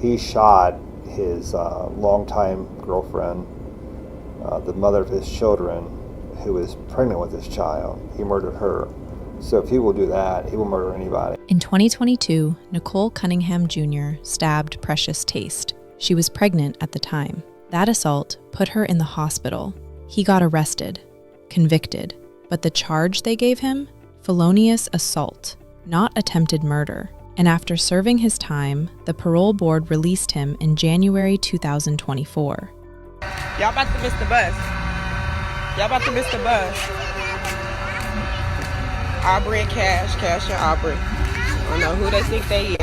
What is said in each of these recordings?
He shot his longtime girlfriend, the mother of his children, who was pregnant with his child. He murdered her. So if he will do that, he will murder anybody. In 2022, Nicole Cunningham Jr. stabbed Precious Taste. She was pregnant at the time. That assault put her in the hospital. He got arrested, convicted, but the charge they gave him? Felonious assault, not attempted murder. And after serving his time, the parole board released him in January 2024. Y'all about to miss the bus. Y'all about to miss the bus. Aubrey and Cash and Aubrey. I don't know who they think they is.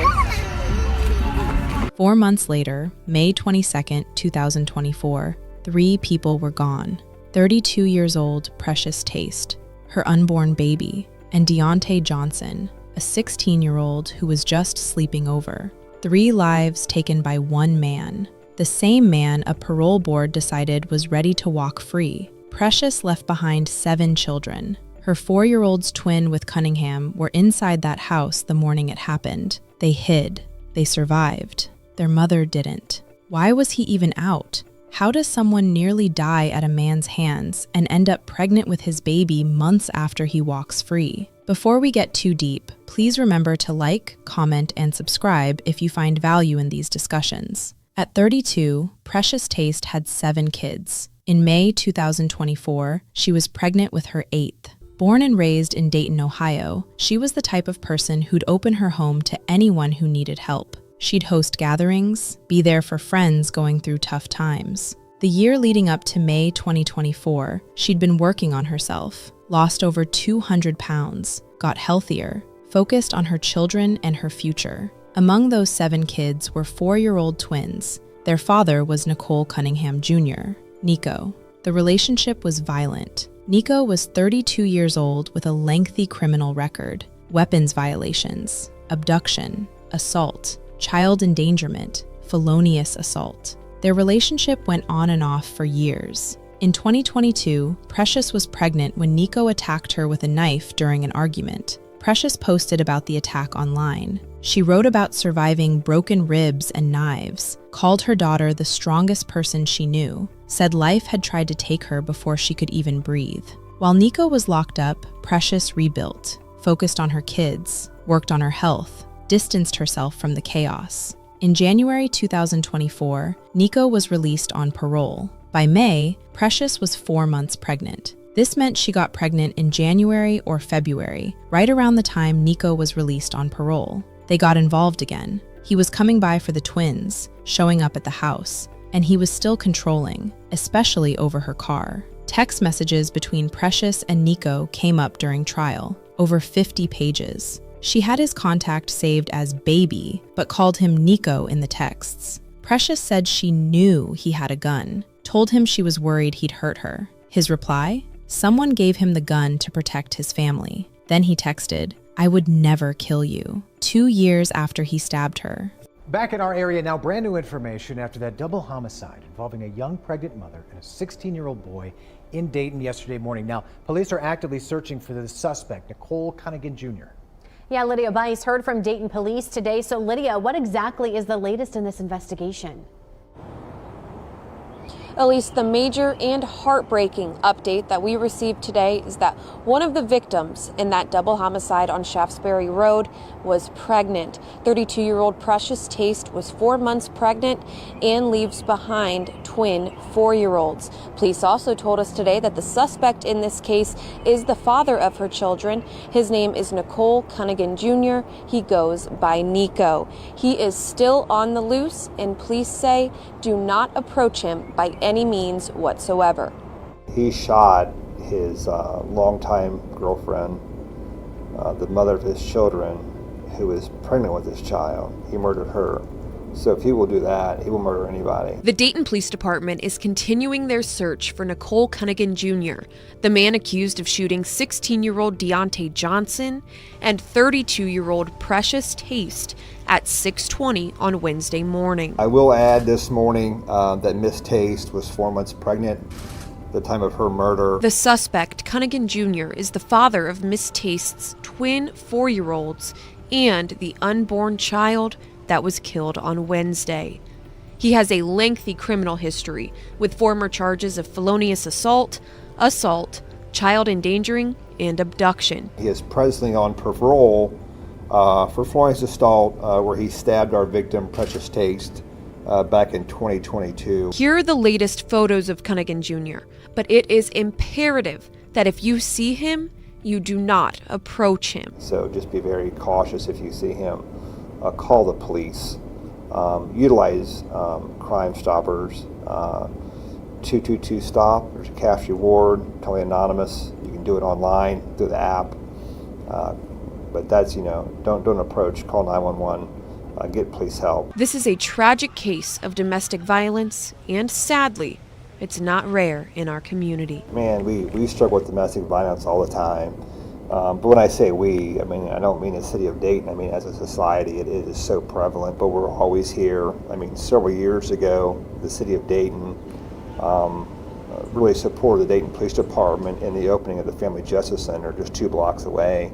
4 months later, May 22nd, 2024, 3 people were gone. 32 years old Precious Taste, her unborn baby, and Deontay Johnson, a 16-year-old who was just sleeping over. 3 lives taken by one man. The same man a parole board decided was ready to walk free. Precious left behind 7 children. Her 4-year-old's twin with Cunningham were inside that house the morning it happened. They hid. They survived. Their mother didn't. Why was he even out? How does someone nearly die at a man's hands and end up pregnant with his baby months after he walks free? Before we get too deep, please remember to like, comment, and subscribe if you find value in these discussions. At 32, Precious Taste had 7 kids. In May 2024, she was pregnant with her 8th. Born and raised in Dayton, Ohio, she was the type of person who'd open her home to anyone who needed help. She'd host gatherings, be there for friends going through tough times. The year leading up to May 2024, she'd been working on herself, lost over 200 pounds, got healthier, focused on her children and her future. Among those 7 kids were 4-year-old twins. Their father was Nicole Cunningham Jr., Nico. The relationship was violent. Nico was 32 years old with a lengthy criminal record: weapons violations, abduction, assault, child endangerment, felonious assault. Their relationship went on and off for years. In 2022, Precious was pregnant when Nico attacked her with a knife during an argument. Precious posted about the attack online. She wrote about surviving broken ribs and knives, called her daughter the strongest person she knew, said life had tried to take her before she could even breathe. While Nico was locked up, Precious rebuilt, focused on her kids, worked on her health, distanced herself from the chaos. In January 2024, Nico was released on parole. By May, Precious was 4 months pregnant. This meant she got pregnant in January or February, right around the time Nico was released on parole. They got involved again. He was coming by for the twins, showing up at the house, and he was still controlling, especially over her car. Text messages between Precious and Nico came up during trial, over 50 pages. She had his contact saved as Baby, but called him Nico in the texts. Precious said she knew he had a gun, told him she was worried he'd hurt her. His reply? Someone gave him the gun to protect his family. Then he texted, "I would never kill you," 2 years after he stabbed her. Back in our area now, brand new information after that double homicide involving a young pregnant mother and a 16-year-old boy in Dayton yesterday morning. Now, police are actively searching for the suspect, Nicole Cunningham Jr. Yeah, Lydia Bice heard from Dayton police today. So Lydia, what exactly is the latest in this investigation? Elise, the major and heartbreaking update that we received today is that one of the victims in that double homicide on Shaftesbury Road was pregnant. 32-year-old Precious Taste was 4 months pregnant and leaves behind twin 4-year-olds. Police also told us today that the suspect in this case is the father of her children. His name is Nicole Cunningham Jr. He goes by Nico. He is still on the loose, and police say do not approach him by any means whatsoever. He shot his longtime girlfriend, the mother of his children, who was pregnant with his child. He murdered her. So if he will do that, he will murder anybody. The Dayton Police Department is continuing their search for Nicole Cunningham Jr., the man accused of shooting 16-year-old Deontay Johnson and 32-year-old Precious Taste at 6:20 on Wednesday morning. I will add this morning that Miss Taste was 4 months pregnant at the time of her murder. The suspect, Cunningham Jr., is the father of Miss Taste's twin 4-year-olds and the unborn child, that was killed on Wednesday. He has a lengthy criminal history with former charges of felonious assault, child endangering, and abduction. He is presently on parole for felonious assault, where he stabbed our victim, Precious Taste, back in 2022. Here are the latest photos of Cunningham Jr., but it is imperative that if you see him, you do not approach him. So just be very cautious if you see him. Call the police. Utilize Crime Stoppers. 222 stop. There's a cash reward, totally anonymous. You can do it online through the app. But that's, don't approach. Call 911. Get police help. This is a tragic case of domestic violence, and sadly, it's not rare in our community. Man, we struggle with domestic violence all the time. But when I say we, I don't mean the city of Dayton. As a society, it is so prevalent, but we're always here. Several years ago, the city of Dayton really supported the Dayton Police Department in the opening of the Family Justice Center just 2 blocks away,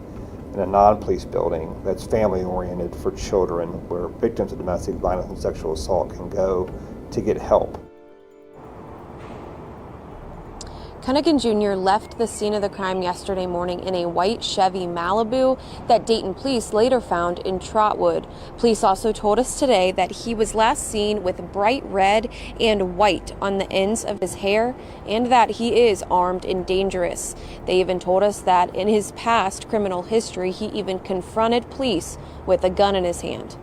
in a non-police building that's family-oriented for children, where victims of domestic violence and sexual assault can go to get help. Cunningham Jr. left the scene of the crime yesterday morning in a white Chevy Malibu that Dayton police later found in Trotwood. Police also told us today that he was last seen with bright red and white on the ends of his hair, and that he is armed and dangerous. They even told us that in his past criminal history, he even confronted police with a gun in his hand.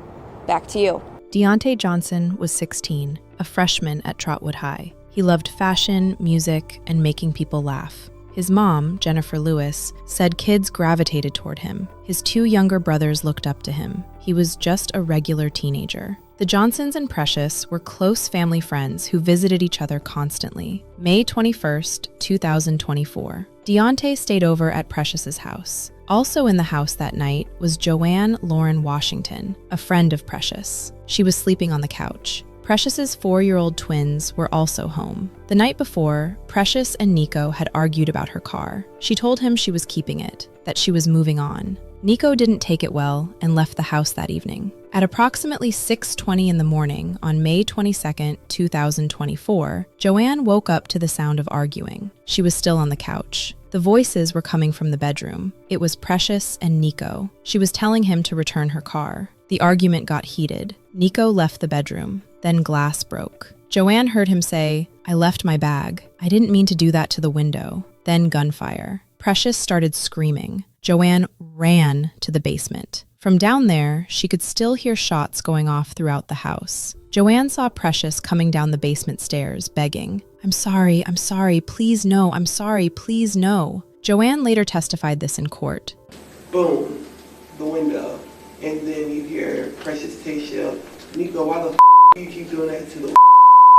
Back to you. Deontay Johnson was 16, a freshman at Trotwood High. He loved fashion, music, and making people laugh. His mom, Jennifer Lewis, said kids gravitated toward him. His 2 younger brothers looked up to him. He was just a regular teenager. The Johnsons and Precious were close family friends who visited each other constantly. May 21st, 2024. Deontay stayed over at Precious's house. Also in the house that night was Joanne Lauren Washington, a friend of Precious. She was sleeping on the couch. Precious's 4-year-old twins were also home. The night before, Precious and Nico had argued about her car. She told him she was keeping it, that she was moving on. Nico didn't take it well and left the house that evening. At approximately 6:20 in the morning on May 22nd, 2024, Joanne woke up to the sound of arguing. She was still on the couch. The voices were coming from the bedroom. It was Precious and Nico. She was telling him to return her car. The argument got heated. Nico left the bedroom. Then glass broke. Joanne heard him say, "I left my bag. I didn't mean to do that to the window." Then gunfire. Precious started screaming. Joanne ran to the basement. From down there, she could still hear shots going off throughout the house. Joanne saw Precious coming down the basement stairs, begging, I'm sorry, please no, I'm sorry, please no." Joanne later testified this in court. Boom, the window. And then you hear Precious Taste yell, "Nico, why the you keep doing that to the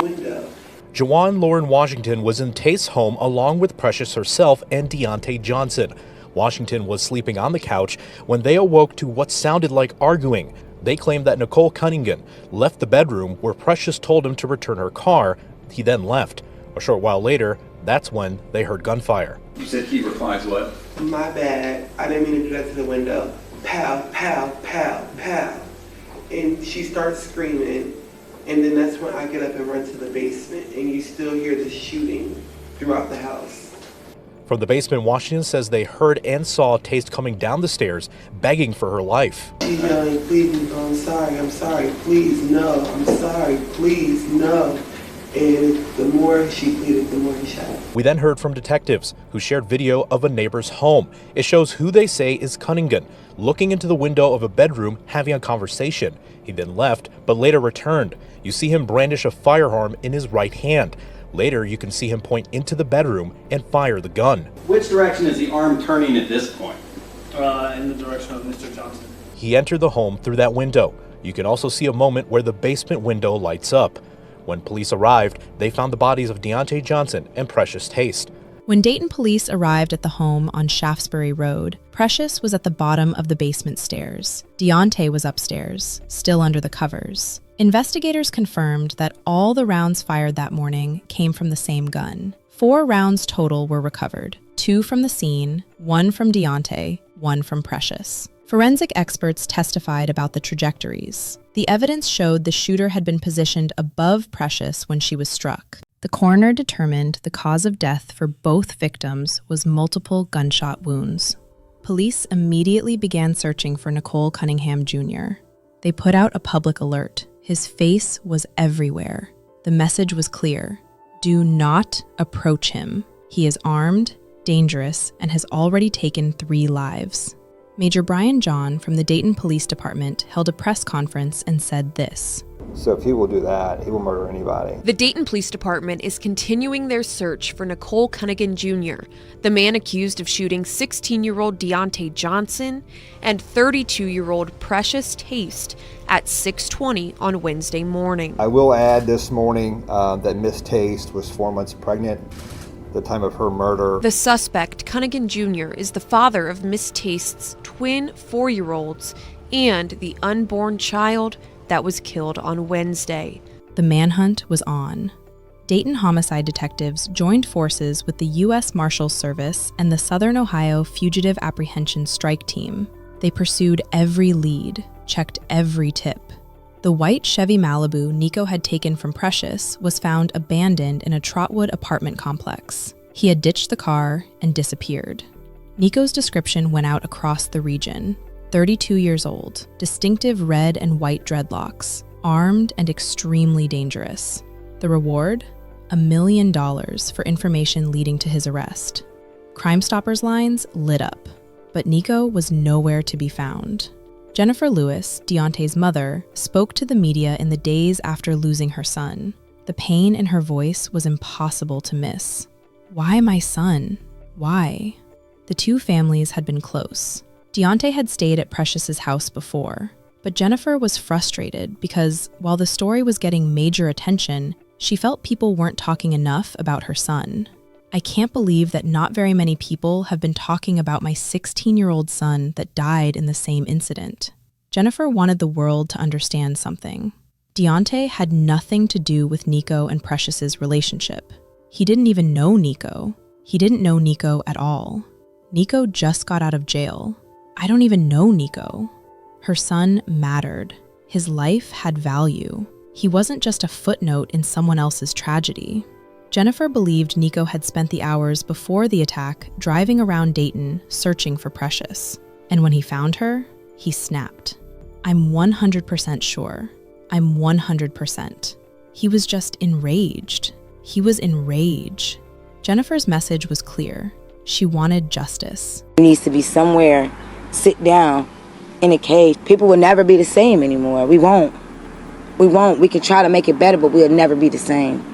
window?" Joanne Lauren Washington was in Taste's home along with Precious herself and Deontay Johnson. Washington was sleeping on the couch when they awoke to what sounded like arguing. They claimed that Nicole Cunningham left the bedroom where Precious told him to return her car. He then left. A short while later, that's when they heard gunfire. You said he replies what? "My bad. I didn't mean to do that to the window." Pow, pow, pow, pow. And she starts screaming. And then that's when I get up and run to the basement, and you still hear the shooting throughout the house. From the basement, Washington says they heard and saw Taste coming down the stairs, begging for her life. She's yelling, "Please, I'm sorry, please, no, I'm sorry, please, no." And the more she pleaded, the more he shot. We then heard from detectives who shared video of a neighbor's home. It shows who they say is Cunningham, looking into the window of a bedroom, having a conversation. He then left, but later returned. You see him brandish a firearm in his right hand. Later, you can see him point into the bedroom and fire the gun. Which direction is the arm turning at this point? In the direction of Mr. Johnson. He entered the home through that window. You can also see a moment where the basement window lights up. When police arrived, they found the bodies of Deontay Johnson and Precious Taste. When Dayton police arrived at the home on Shaftesbury Road, Precious was at the bottom of the basement stairs. Deontay was upstairs, still under the covers. Investigators confirmed that all the rounds fired that morning came from the same gun. 4 rounds total were recovered, 2 from the scene, 1 from Deontay, 1 from Precious. Forensic experts testified about the trajectories. The evidence showed the shooter had been positioned above Precious when she was struck. The coroner determined the cause of death for both victims was multiple gunshot wounds. Police immediately began searching for Nicole Cunningham Jr. They put out a public alert. His face was everywhere. The message was clear. Do not approach him. He is armed, dangerous, and has already taken 3 lives. Major Brian John from the Dayton Police Department held a press conference and said this. So if he will do that, he will murder anybody. The Dayton Police Department is continuing their search for Nicole Cunningham Jr., the man accused of shooting 16-year-old Deontay Johnson and 32-year-old Precious Taste at 6:20 on Wednesday morning. I will add this morning that Miss Taste was 4 months pregnant at the time of her murder. The suspect, Cunningham Jr., is the father of Miss Taste's twin 4-year-olds and the unborn child that was killed on Wednesday. The manhunt was on. Dayton homicide detectives joined forces with the U.S. Marshals Service and the Southern Ohio Fugitive Apprehension Strike Team. They pursued every lead, checked every tip. The white Chevy Malibu Nico had taken from Precious was found abandoned in a Trotwood apartment complex. He had ditched the car and disappeared. Nico's description went out across the region. 32 years old, distinctive red and white dreadlocks, armed and extremely dangerous. The reward? $1 million for information leading to his arrest. Crime Stoppers lines lit up, but Nico was nowhere to be found. Jennifer Lewis, Deontay's mother, spoke to the media in the days after losing her son. The pain in her voice was impossible to miss. Why my son? Why? The two families had been close. Deontay had stayed at Precious's house before, but Jennifer was frustrated because while the story was getting major attention, she felt people weren't talking enough about her son. I can't believe that not very many people have been talking about my 16-year-old son that died in the same incident. Jennifer wanted the world to understand something. Deontay had nothing to do with Nico and Precious's relationship. He didn't even know Nico. He didn't know Nico at all. Nico just got out of jail. I don't even know Nico. Her son mattered. His life had value. He wasn't just a footnote in someone else's tragedy. Jennifer believed Nico had spent the hours before the attack driving around Dayton searching for Precious. And when he found her, he snapped. I'm 100% sure. I'm 100%. He was just enraged. He was in rage. Jennifer's message was clear. She wanted justice. He needs to be somewhere, sit down in a cage. People will never be the same anymore. We won't. We can try to make it better, but we'll never be the same.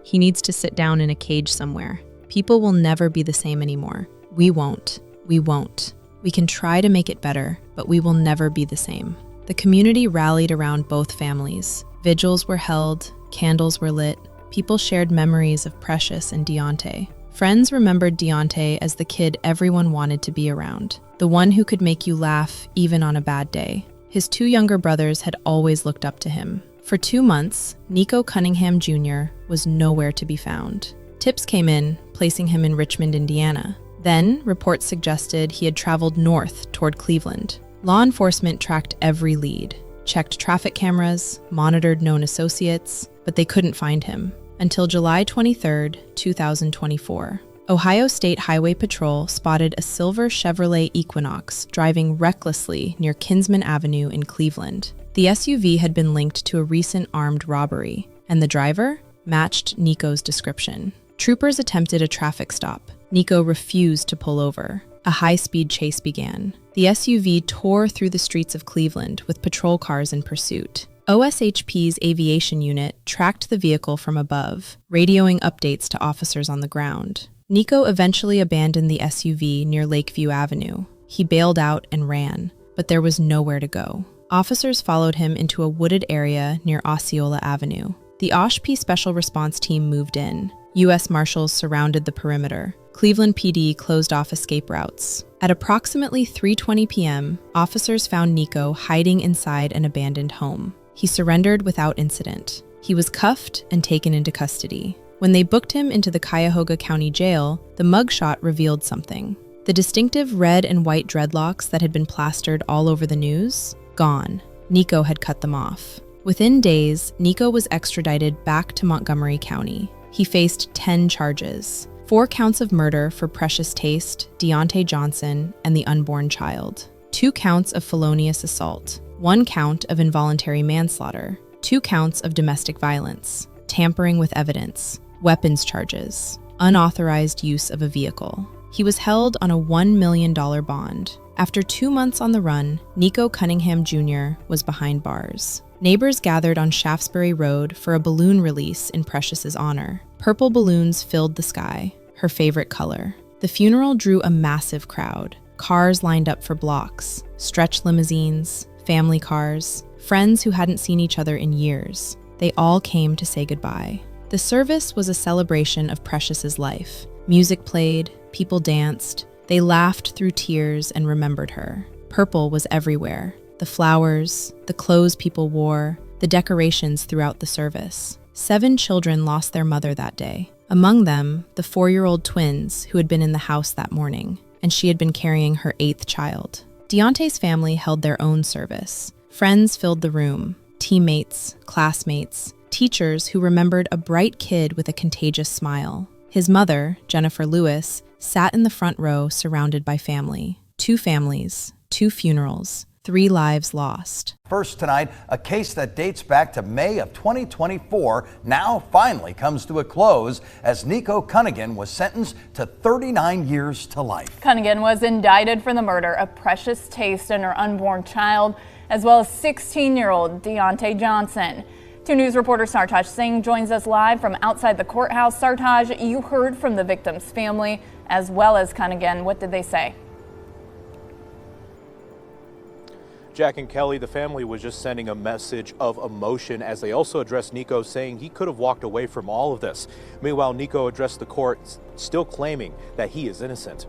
He needs to sit down in a cage somewhere. People will never be the same anymore. We won't. We won't. We can try to make it better, but we will never be the same. The community rallied around both families. Vigils were held, candles were lit. People shared memories of Precious and Deontay. Friends remembered Deontay as the kid everyone wanted to be around, the one who could make you laugh even on a bad day. His two younger brothers had always looked up to him. For 2 months, Nicole Cunningham Jr. was nowhere to be found. Tips came in, placing him in Richmond, Indiana. Then, reports suggested he had traveled north toward Cleveland. Law enforcement tracked every lead, checked traffic cameras, monitored known associates, but they couldn't find him. Until July 23, 2024. Ohio State Highway Patrol spotted a silver Chevrolet Equinox driving recklessly near Kinsman Avenue in Cleveland. The SUV had been linked to a recent armed robbery, and the driver matched Nico's description. Troopers attempted a traffic stop. Nico refused to pull over. A high-speed chase began. The SUV tore through the streets of Cleveland with patrol cars in pursuit. OSHP's aviation unit tracked the vehicle from above, radioing updates to officers on the ground. Nico eventually abandoned the SUV near Lakeview Avenue. He bailed out and ran, but there was nowhere to go. Officers followed him into a wooded area near Osceola Avenue. The OSHP Special Response Team moved in. U.S. Marshals surrounded the perimeter. Cleveland PD closed off escape routes. At approximately 3:20 p.m., officers found Nico hiding inside an abandoned home. He surrendered without incident. He was cuffed and taken into custody. When they booked him into the Cuyahoga County Jail, the mugshot revealed something. The distinctive red and white dreadlocks that had been plastered all over the news? Gone. Nico had cut them off. Within days, Nico was extradited back to Montgomery County. He faced 10 charges. 4 counts of murder for Precious Taste, Deontay Johnson, and the unborn child. 2 counts of felonious assault. 1 count of involuntary manslaughter. 2 counts of domestic violence. Tampering with evidence. Weapons charges. Unauthorized use of a vehicle. He was held on a $1 million bond. After 2 months on the run, Nicole Cunningham Jr. was behind bars. Neighbors gathered on Shaftesbury Road for a balloon release in Precious's honor. Purple balloons filled the sky, her favorite color. The funeral drew a massive crowd. Cars lined up for blocks, stretch limousines, family cars, friends who hadn't seen each other in years. They all came to say goodbye. The service was a celebration of Precious's life. Music played, people danced. They laughed through tears and remembered her. Purple was everywhere. The flowers, the clothes people wore, the decorations throughout the service. 7 children lost their mother that day. Among them, the 4-year-old twins who had been in the house that morning, and she had been carrying her 8th child. Deontay's family held their own service. Friends filled the room, teammates, classmates, teachers who remembered a bright kid with a contagious smile. His mother, Jennifer Lewis, sat in the front row surrounded by family. 2 families, 2 funerals, 3 lives lost. First tonight, a case that dates back to May of 2024 now finally comes to a close as Nicole Cunningham was sentenced to 39 years to life. Cunningham was indicted for the murder of Precious Taste and her unborn child, as well as 16-year-old Deontay Johnson. 2 News reporter Sartaj Singh joins us live from outside the courthouse. Sartaj, you heard from the victim's family as well as Cunningham. What did they say? Jack and Kelly, the family was just sending a message of emotion as they also addressed Nico, saying he could have walked away from all of this. Meanwhile, Nico addressed the court, still claiming that he is innocent.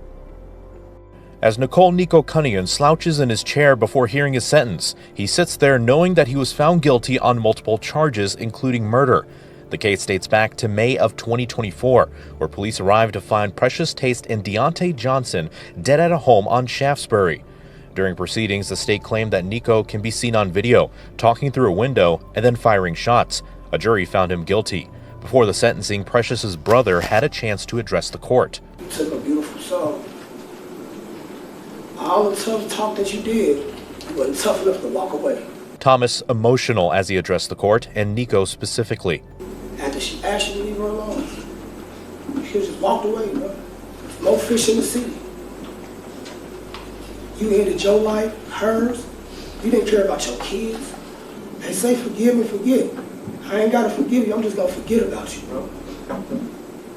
As Nico Cunningham slouches in his chair before hearing his sentence, he sits there knowing that he was found guilty on multiple charges, including murder. The case dates back to May of 2024, where police arrived to find Precious Taste and Deontay Johnson dead at a home on Shaftesbury. During proceedings, the state claimed that Nico can be seen on video, talking through a window and then firing shots. A jury found him guilty. Before the sentencing, Precious's brother had a chance to address the court. You took a beautiful soul. All the tough talk that you did, you wasn't tough enough to walk away. Thomas emotional as he addressed the court, and Nico specifically. After she asked you to leave her alone, she just walked away, bro. There's no fish in the sea. You ended your life, hers. You didn't care about your kids. They say forgive and forget. I ain't gotta forgive you, I'm just gonna forget about you, bro.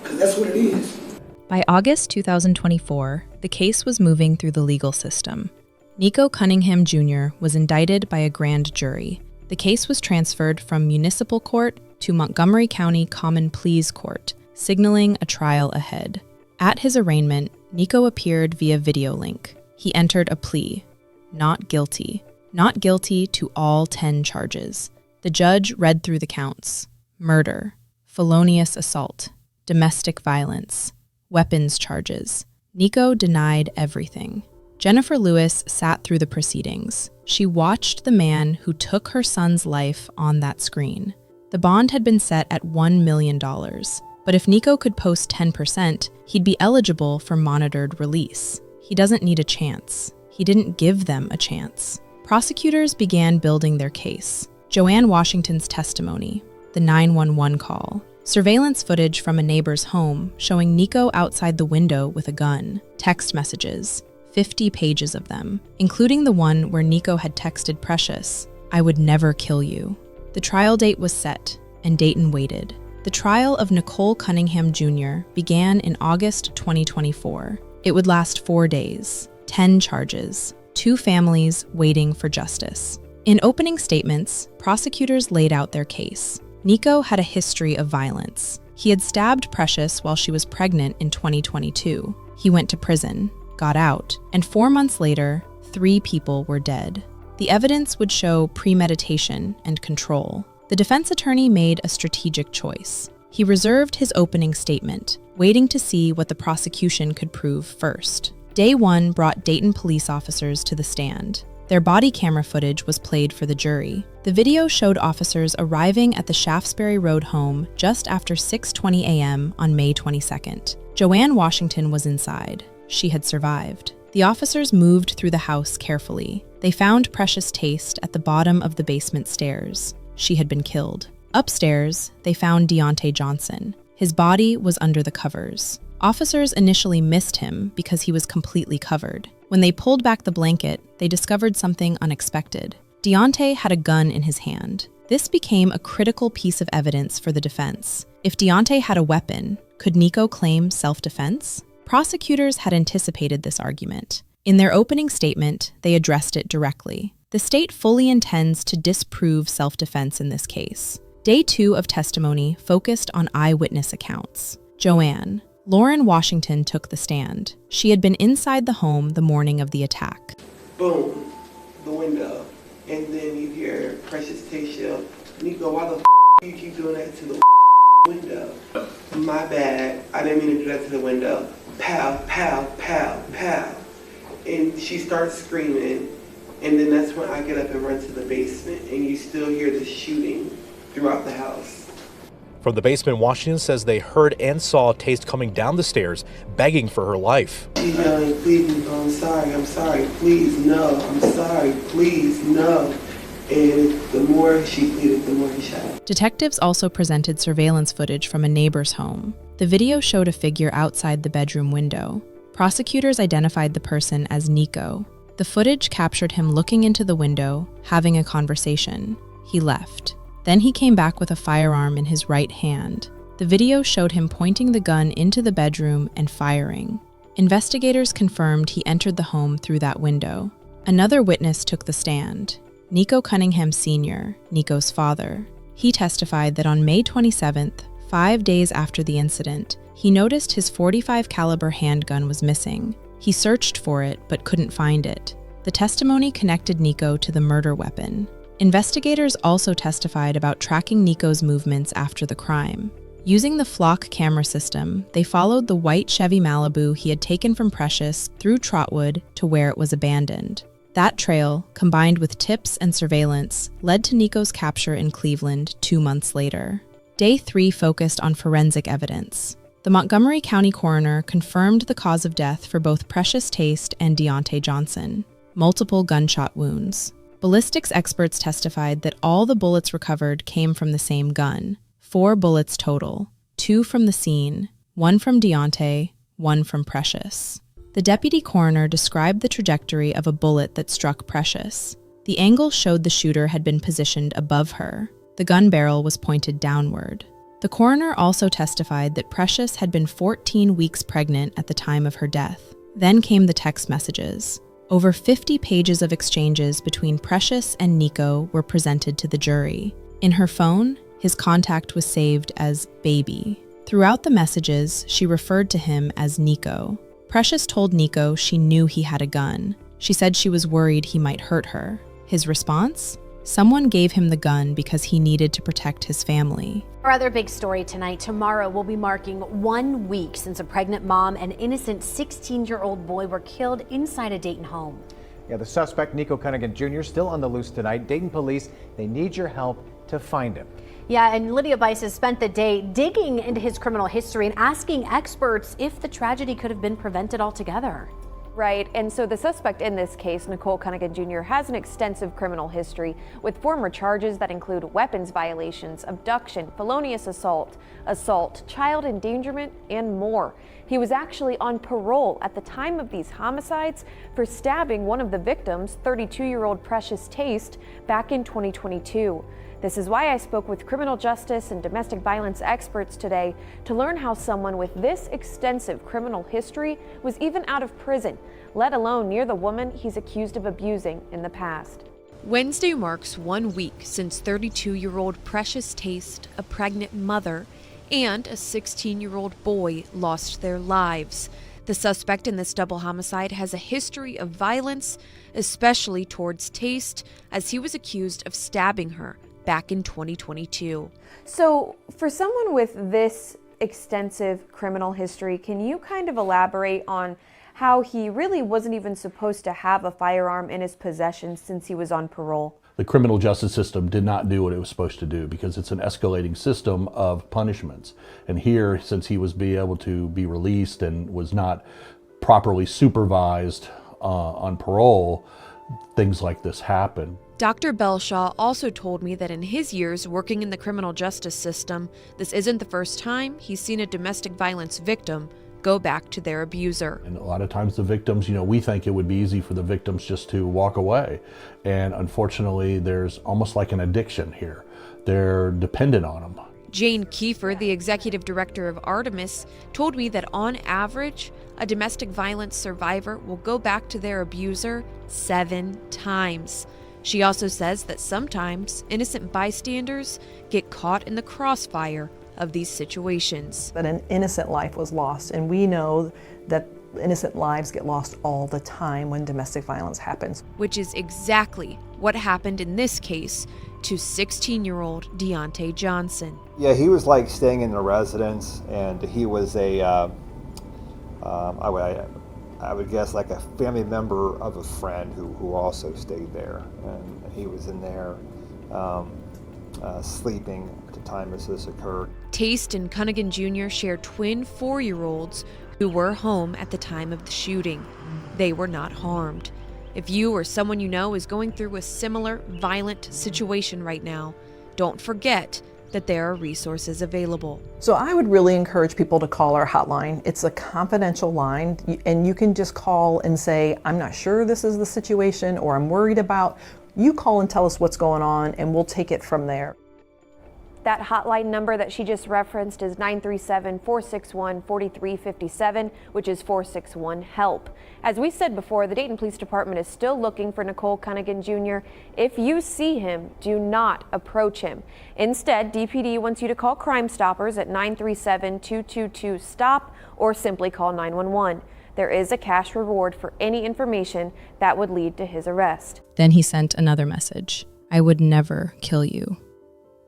Because that's what it is. By August 2024, the case was moving through the legal system. Nicole Cunningham Jr. was indicted by a grand jury. The case was transferred from municipal court to Montgomery County Common Pleas Court, signaling a trial ahead. At his arraignment, Nico appeared via video link. He entered a plea, not guilty. Not guilty to all 10 charges. The judge read through the counts: murder, felonious assault, domestic violence, weapons charges. Nico denied everything. Jennifer Lewis sat through the proceedings. She watched the man who took her son's life on that screen. The bond had been set at $1 million, but if Nico could post 10%, he'd be eligible for monitored release. He doesn't need a chance. He didn't give them a chance. Prosecutors began building their case. Joanne Washington's testimony, the 911 call, surveillance footage from a neighbor's home showing Nico outside the window with a gun, text messages, 50 pages of them, including the one where Nico had texted Precious, "I would never kill you." The trial date was set, and Dayton waited. The trial of Nicole Cunningham Jr. began in August 2024. It would last 4 days, 10 charges, 2 families waiting for justice. In opening statements, prosecutors laid out their case. Nico had a history of violence. He had stabbed Precious while she was pregnant in 2022. He went to prison, got out, and 4 months later, 3 people were dead. The evidence would show premeditation and control. The defense attorney made a strategic choice. He reserved his opening statement, waiting to see what the prosecution could prove first. Day 1 brought Dayton police officers to the stand. Their body camera footage was played for the jury. The video showed officers arriving at the Shaftesbury Road home just after 6:20 a.m. on May 22nd. Joanne Washington was inside. She had survived. The officers moved through the house carefully. They found Precious Taste at the bottom of the basement stairs. She had been killed. Upstairs, they found Deontay Johnson. His body was under the covers. Officers initially missed him because he was completely covered. When they pulled back the blanket, they discovered something unexpected. Deontay had a gun in his hand. This became a critical piece of evidence for the defense. If Deontay had a weapon, could Nico claim self-defense? Prosecutors had anticipated this argument. In their opening statement, they addressed it directly. The state fully intends to disprove self-defense in this case. Day 2 of testimony focused on eyewitness accounts. Joanne. Lauren Washington took the stand. She had been inside the home the morning of the attack. Boom, the window. And then you hear Precious Taste yell, Nico, why the you keep doing that to the window? My bad, I didn't mean to do that to the window. Pow, pow, pow, pow. And she starts screaming, and then that's when I get up and run to the basement, and you still hear the shooting throughout the house. From the basement, Washington says they heard and saw Taste coming down the stairs, begging for her life. She's yelling, please, I'm sorry, please, no, I'm sorry, please, no. And the more she pleaded, the more he shot. Detectives also presented surveillance footage from a neighbor's home. The video showed a figure outside the bedroom window. Prosecutors identified the person as Nico. The footage captured him looking into the window, having a conversation. He left. Then he came back with a firearm in his right hand. The video showed him pointing the gun into the bedroom and firing. Investigators confirmed he entered the home through that window. Another witness took the stand. Nicole Cunningham Jr., Nico's father. He testified that on May 27th, 5 days after the incident, he noticed his .45 caliber handgun was missing. He searched for it but couldn't find it. The testimony connected Nico to the murder weapon. Investigators also testified about tracking Nico's movements after the crime. Using the flock camera system, they followed the white Chevy Malibu he had taken from Precious through Trotwood to where it was abandoned. That trail, combined with tips and surveillance, led to Nico's capture in Cleveland 2 months later. Day 3 focused on forensic evidence. The Montgomery County coroner confirmed the cause of death for both Precious Taste and Deontay Johnson: multiple gunshot wounds. Ballistics experts testified that all the bullets recovered came from the same gun. 4 bullets total, 2 from the scene, 1 from Deontay, 1 from Precious. The deputy coroner described the trajectory of a bullet that struck Precious. The angle showed the shooter had been positioned above her. The gun barrel was pointed downward. The coroner also testified that Precious had been 14 weeks pregnant at the time of her death. Then came the text messages. Over 50 pages of exchanges between Precious and Nico were presented to the jury. In her phone, his contact was saved as baby. Throughout the messages, she referred to him as Nico. Precious told Nico she knew he had a gun. She said she was worried he might hurt her. His response? Someone gave him the gun because he needed to protect his family. Our other big story tonight, tomorrow we'll be marking 1 week since a pregnant mom and innocent 16-year-old boy were killed inside a Dayton home. Yeah, the suspect, Nicole Cunningham Jr., still on the loose tonight. Dayton police, they need your help to find him. Yeah, and Lydia Bice has spent the day digging into his criminal history and asking experts if the tragedy could have been prevented altogether. Right, and so the suspect in this case, Nicole Cunningham Jr., has an extensive criminal history with former charges that include weapons violations, abduction, felonious assault, child endangerment, and more. He was actually on parole at the time of these homicides for stabbing one of the victims, 32-year-old Precious Taste, back in 2022. This is why I spoke with criminal justice and domestic violence experts today to learn how someone with this extensive criminal history was even out of prison, let alone near the woman he's accused of abusing in the past. Wednesday marks 1 week since 32-year-old Precious Taste, a pregnant mother, and a 16-year-old boy lost their lives. The suspect in this double homicide has a history of violence, especially towards Taste, as he was accused of stabbing her back in 2022. So for someone with this extensive criminal history, can you kind of elaborate on how he really wasn't even supposed to have a firearm in his possession since he was on parole. The criminal justice system did not do what it was supposed to do because it's an escalating system of punishments. And here, since he was able to be released and was not properly supervised on parole, things like this happen. Dr. Belshaw also told me that in his years working in the criminal justice system, this isn't the first time he's seen a domestic violence victim go back to their abuser. And a lot of times the victims, we think it would be easy for the victims just to walk away. And unfortunately, there's almost like an addiction here. They're dependent on them. Jane Kiefer, the executive director of Artemis, told me that on average, a domestic violence survivor will go back to their abuser 7 times. She also says that sometimes innocent bystanders get caught in the crossfire of these situations. That an innocent life was lost, and we know that innocent lives get lost all the time when domestic violence happens. Which is exactly what happened in this case to 16-year-old Deontay Johnson. Yeah, he was like staying in the residence, and he was I would guess like a family member of a friend who also stayed there, and he was in there sleeping at the time as this occurred. Taste and Cunningham Jr. share twin 4-year-olds who were home at the time of the shooting. They were not harmed. If you or someone you know is going through a similar violent situation right now, don't forget that there are resources available. So I would really encourage people to call our hotline. It's a confidential line, and you can just call and say, I'm not sure this is the situation, or I'm worried about. You call and tell us what's going on, and we'll take it from there. That hotline number that she just referenced is 937-461-4357, which is 461-HELP. As we said before, the Dayton Police Department is still looking for Nicole Cunningham Jr. If you see him, do not approach him. Instead, DPD wants you to call Crime Stoppers at 937-222-STOP or simply call 911. There is a cash reward for any information that would lead to his arrest. Then he sent another message. I would never kill you.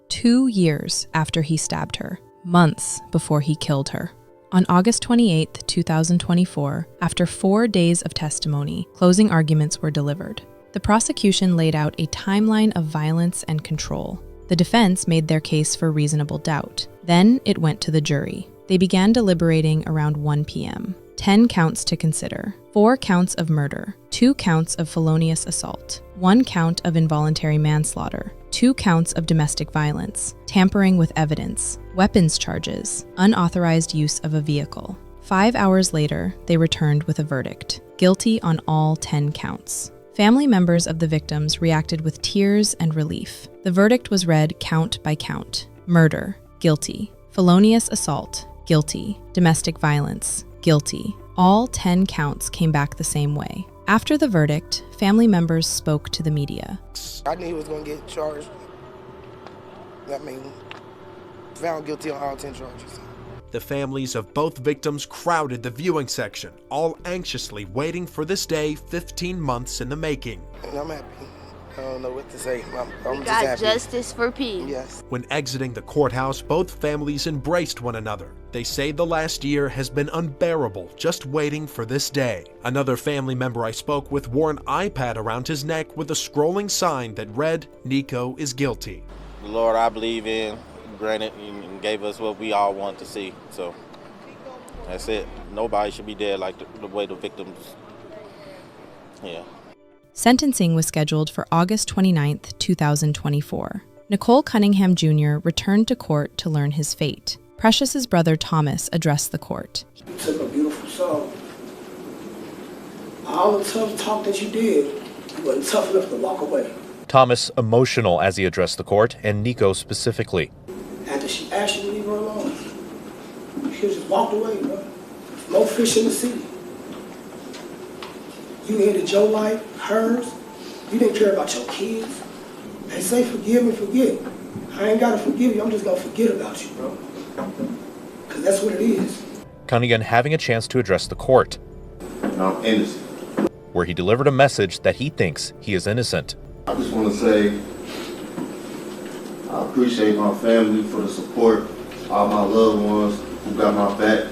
2 years after he stabbed her, months before he killed her. On August 28, 2024, after 4 days of testimony, closing arguments were delivered. The prosecution laid out a timeline of violence and control. The defense made their case for reasonable doubt. Then it went to the jury. They began deliberating around 1 p.m. 10 counts to consider, 4 counts of murder, 2 counts of felonious assault, 1 count of involuntary manslaughter, 2 counts of domestic violence, tampering with evidence, weapons charges, unauthorized use of a vehicle. 5 hours later, they returned with a verdict, guilty on all 10 counts. Family members of the victims reacted with tears and relief. The verdict was read count by count. Murder, guilty. Felonious assault, guilty. Domestic violence, guilty. All 10 counts came back the same way. After the verdict, family members spoke to the media. I knew he was going to get charged. Found guilty on all 10 charges. The families of both victims crowded the viewing section, all anxiously waiting for this day 15 months in the making. I'm happy. I don't know what to say. I'm We just got happy. justice for P. Yes. When exiting the courthouse, both families embraced one another. They say the last year has been unbearable just waiting for this day. Another family member I spoke with wore an iPad around his neck with a scrolling sign that read, "Nico is guilty." The Lord I believe in granted and gave us what we all want to see. So that's it. Nobody should be dead like the way the victims. Yeah. Sentencing was scheduled for August 29, 2024. Nicole Cunningham Jr. returned to court to learn his fate. Precious's brother Thomas addressed the court. You took a beautiful soul. All the tough talk that you did, you wasn't tough enough to walk away. Thomas emotional as he addressed the court, and Nico specifically. After she asked you to leave her alone, she just walked away, bro. No fish in the sea. You ended your life, hers. You didn't care about your kids. They say forgive and forget. I ain't gotta forgive you, I'm just gonna forget about you, bro. Because that's what it is. Cunningham having a chance to address the court, I'm innocent. where he delivered a message that he thinks he is innocent. I just want to say I appreciate my family for the support, all my loved ones who got my back.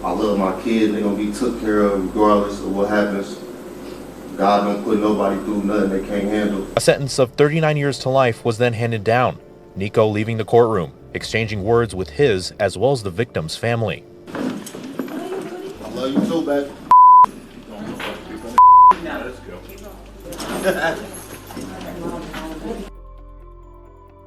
I love my kids. They're going to be took care of regardless of what happens. God don't put nobody through nothing they can't handle. A sentence of 39 years to life was then handed down, Nico leaving the courtroom, exchanging words with his as well as the victim's family. I love you too, baby.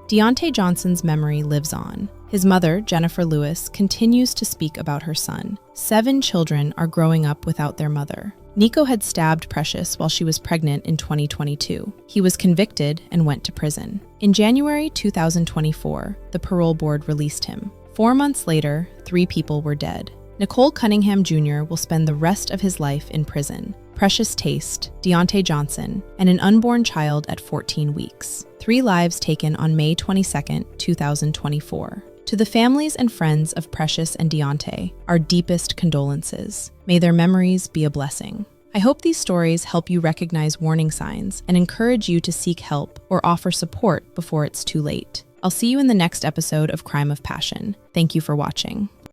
Deontay Johnson's memory lives on. His mother, Jennifer Lewis, continues to speak about her son. 7 children are growing up without their mother. Nico had stabbed Precious while she was pregnant in 2022. He was convicted and went to prison. In January 2024, the parole board released him. 4 months later, 3 people were dead. Nicole Cunningham Jr. will spend the rest of his life in prison. Precious Taste, Deontay Johnson, and an unborn child at 14 weeks. 3 lives taken on May 22, 2024. To the families and friends of Precious and Deontay, our deepest condolences. May their memories be a blessing. I hope these stories help you recognize warning signs and encourage you to seek help or offer support before it's too late. I'll see you in the next episode of Crime of Passion. Thank you for watching.